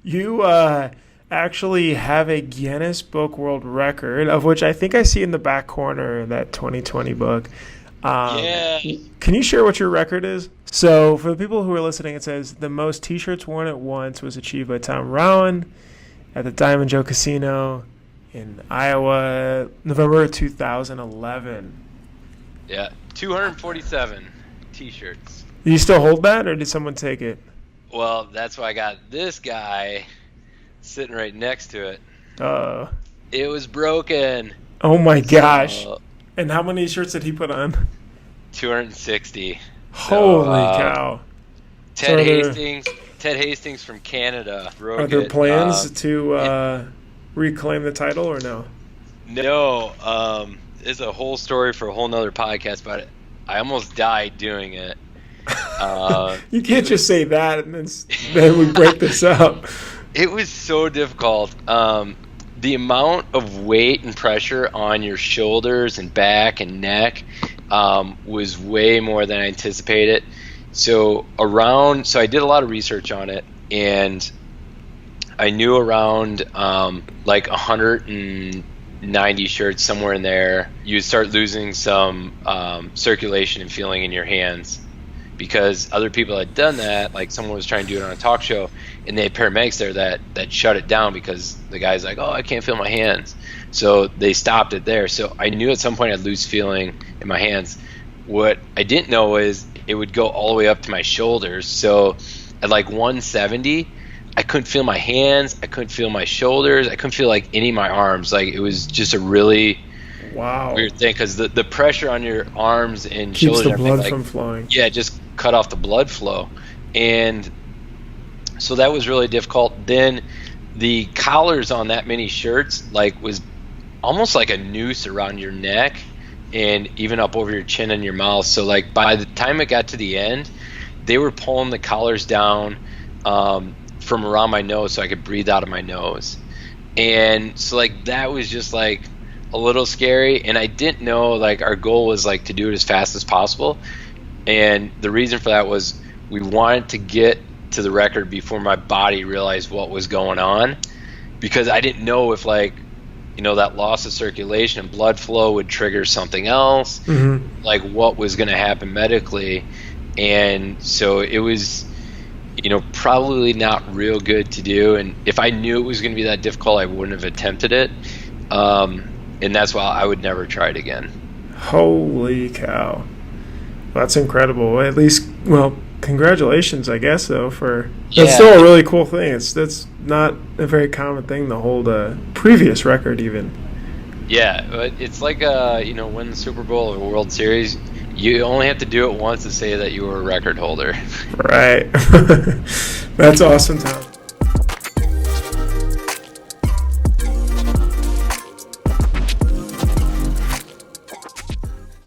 You actually have a Guinness Book World Record, of which I think I see in the back corner of that 2020 book. Yeah. Can you share what your record is? So, for the people who are listening, it says the most T-shirts worn at once was achieved by Tom Rauen at the Diamond Joe Casino in Iowa, November 2011. Yeah, 247 T-shirts. Do you still hold that, or did someone take it? Well, that's why I got this guy sitting right next to it. It was broken. Oh my gosh. And how many shirts did he put on? 260. Holy cow. Ted Hastings from Canada wrote it. Are there plans to reclaim the title or no? No. It's a whole story for a whole nother podcast, but I almost died doing it. You can't just say that and then we break this up. It was so difficult. The amount of weight and pressure on your shoulders and back and neck was way more than I anticipated. So I did a lot of research on it, and I knew around like 190 shirts, somewhere in there, you would start losing some circulation and feeling in your hands. Because other people had done that, like someone was trying to do it on a talk show, and they had paramedics there that shut it down because the guy's like, oh, I can't feel my hands. So they stopped it there. So I knew at some point I'd lose feeling in my hands. What I didn't know is it would go all the way up to my shoulders. So at like 170, I couldn't feel my hands. I couldn't feel my shoulders. I couldn't feel like any of my arms. Like it was just a really weird thing because the pressure on your arms and keeps shoulders the blood from flowing. Yeah, just cut off the blood flow. And so that was really difficult. Then the collars on that many shirts was almost like a noose around your neck and even up over your chin and your mouth. So by the time it got to the end, they were pulling the collars down from around my nose so I could breathe out of my nose. And so that was just a little scary, and I didn't know our goal was to do it as fast as possible. And the reason for that was we wanted to get to the record before my body realized what was going on, because I didn't know if that loss of circulation and blood flow would trigger something else, what was going to happen medically. And so it was probably not real good to do, and if I knew it was going to be that difficult, I wouldn't have attempted it. And that's why I would never try it again. Holy cow. That's incredible. At least, congratulations, I guess, though. That's still a really cool thing. That's not a very common thing to hold a previous record, even. Yeah, but it's win the Super Bowl or World Series. You only have to do it once to say that you were a record holder. Right. That's awesome, Tom.